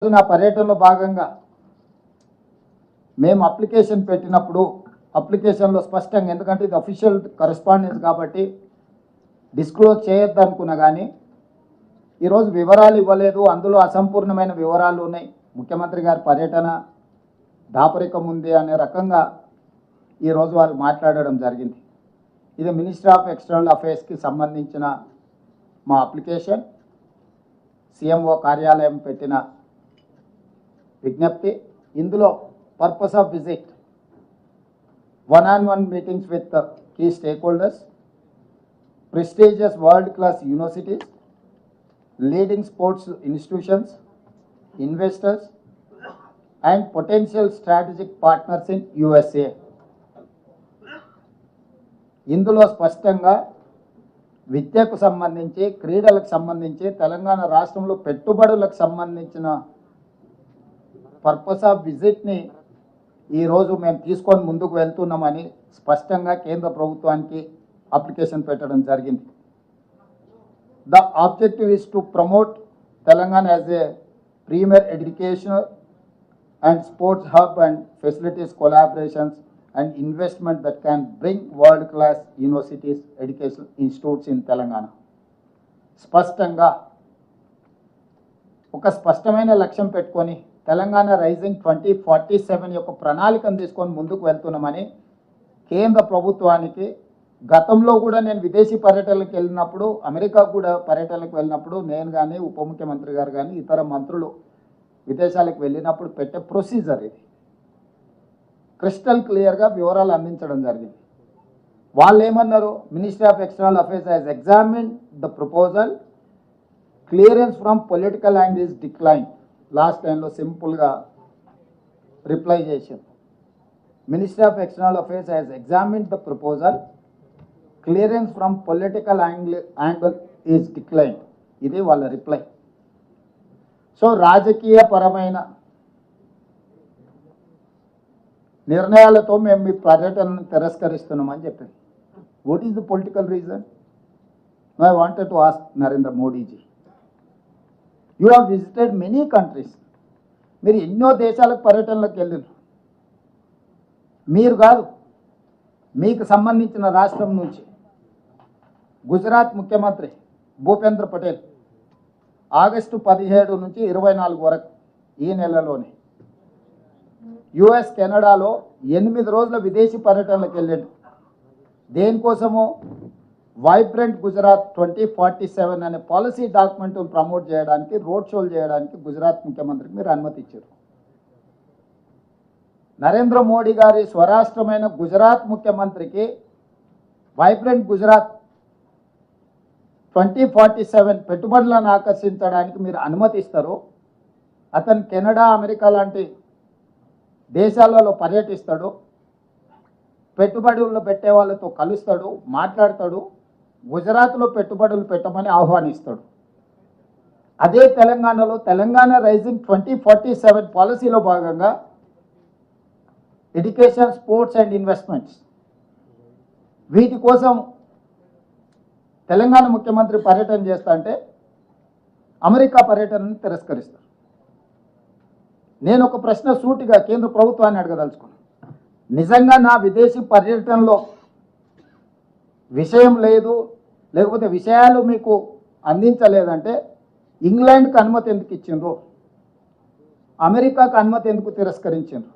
నా పర్యటనలో భాగంగా మేము అప్లికేషన్ పెట్టినప్పుడు అప్లికేషన్లో స్పష్టంగా, ఎందుకంటే ఇది అఫీషియల్ కరెస్పాండెన్స్ కాబట్టి డిస్క్లోజ్ చేయొద్దు అనుకున్నా, కానీ ఈరోజు వివరాలు ఇవ్వలేదు, అందులో అసంపూర్ణమైన వివరాలు ఉన్నాయి, ముఖ్యమంత్రి గారి పర్యటన దాపరికం ఉంది అనే రకంగా ఈరోజు వాళ్ళు మాట్లాడడం జరిగింది. ఇది మినిస్ట్రీ ఆఫ్ ఎక్స్టర్నల్ అఫైర్స్కి సంబంధించిన మా అప్లికేషన్, సీఎంఓ కార్యాలయం పెట్టిన విజ్ఞప్తి. ఇందులో purpose of visit, one-on-one meetings with the key stakeholders, prestigious world-class universities, leading sports institutions, investors, and potential strategic partners in USA. ఇందులో స్పష్టంగా విద్యకు సంబంధించి, క్రీడలకు సంబంధించి, తెలంగాణ రాష్ట్రంలో పెట్టుబడులకు సంబంధించిన పర్పస్ ఆఫ్ విజిట్ని ఈరోజు మేము తీసుకొని ముందుకు వెళ్తున్నామని స్పష్టంగా కేంద్ర ప్రభుత్వానికి అప్లికేషన్ పెట్టడం జరిగింది. The objective is to promote Telangana as a premier educational and sports hub and facilities collaborations and investment that can bring world-class universities, educational institutes in Telangana. స్పష్టంగా ఒక స్పష్టమైన లక్ష్యం పెట్టుకొని తెలంగాణ రైజింగ్ 2047 యొక్క ప్రణాళికను తీసుకొని ముందుకు వెళ్తున్నామని కేంద్ర ప్రభుత్వానికి, గతంలో కూడా నేను విదేశీ పర్యటనలకు వెళ్ళినప్పుడు, అమెరికా కూడా పర్యటనలకు వెళ్ళినప్పుడు నేను కానీ, ఉప ముఖ్యమంత్రి గారు కానీ, ఇతర మంత్రులు విదేశాలకు వెళ్ళినప్పుడు పెట్టే ప్రొసీజర్ ఇది. క్రిస్టల్ క్లియర్గా వివరాలు అందించడం జరిగింది. వాళ్ళు ఏమన్నారు, ministry of external affairs has examined the proposal, clearance from political angle is decline. Last టైంలో సింపుల్గా రిప్లై చేశారు, ministry of external affairs has examined the proposal, clearance from political angle is decline. ఇది వాళ్ళ రిప్లై. సో రాజకీయ పరమైన నిర్ణయాలతో మేము మీ పర్యటనను తిరస్కరిస్తున్నామని చెప్పారు. What is the political reason? I wanted to ask Narendra Modi ji, you have visited many countries, మీరు ఎన్నో దేశాలకు పర్యటనలకు వెళ్ళారు. మీరు కాదు, మీకు సంబంధించిన రాష్ట్రం నుంచి గుజరాత్ ముఖ్యమంత్రి భూపేంద్ర పటేల్ ఆగస్టు 17 నుంచి 24 వరకు ఈ నెలలోనే యుఎస్, కెనడాలో 8 రోజుల విదేశీ పర్యటనలకు వెళ్ళాడు. దేనికోసమో వైబ్రెంట్ గుజరాత్ 2047 అనే పాలసీ డాక్యుమెంట్ను ప్రమోట్ చేయడానికి, రోడ్ షోలు చేయడానికి గుజరాత్ ముఖ్యమంత్రికి మీరు అనుమతి ఇచ్చారు. నరేంద్ర మోడీ గారి స్వరాష్ట్రమైన గుజరాత్ ముఖ్యమంత్రికి వైబ్రెంట్ గుజరాత్ 2047 పెట్టుబడులను ఆకర్షించడానికి మీరు అనుమతిస్తారు. అతను కెనడా, అమెరికా లాంటి దేశాలలో పర్యటిస్తాడు, పెట్టుబడులు పెట్టే వాళ్ళతో కలుస్తాడు, మాట్లాడతాడు, గుజరాత్లో పెట్టుబడులు పెట్టమని ఆహ్వానిస్తాడు. అదే తెలంగాణలో తెలంగాణ రైజింగ్ 2047 పాలసీలో భాగంగా ఎడ్యుకేషన్, స్పోర్ట్స్ అండ్ ఇన్వెస్ట్మెంట్స్, వీటి కోసం తెలంగాణ ముఖ్యమంత్రి పర్యటన చేస్తా అంటే అమెరికా పర్యటనను తిరస్కరిస్తారు. నేను ఒక ప్రశ్న సూటిగా కేంద్ర ప్రభుత్వాన్ని అడగదలుచుకున్నాను. నిజంగా నా విదేశీ పర్యటనలో విషయం లేదు, లేకపోతే విషయాలు మీకు అందించలేదంటే ఇంగ్లాండ్కి అనుమతి ఎందుకు ఇచ్చిండ్రు, అమెరికాకు అనుమతి ఎందుకు తిరస్కరించిండ్రు?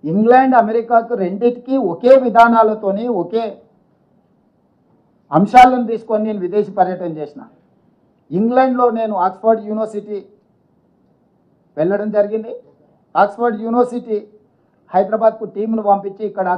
ఇంగ్లాండ్, అమెరికాకు రెండింటికి ఒకే విధానాలతోని, ఒకే అంశాలను తీసుకొని నేను విదేశీ పర్యటన చేసిన. ఇంగ్లాండ్లో నేను ఆక్స్ఫర్డ్ యూనివర్సిటీ వెళ్ళడం జరిగింది. ఆక్స్ఫర్డ్ యూనివర్సిటీ హైదరాబాద్కు టీంను పంపించి ఇక్కడ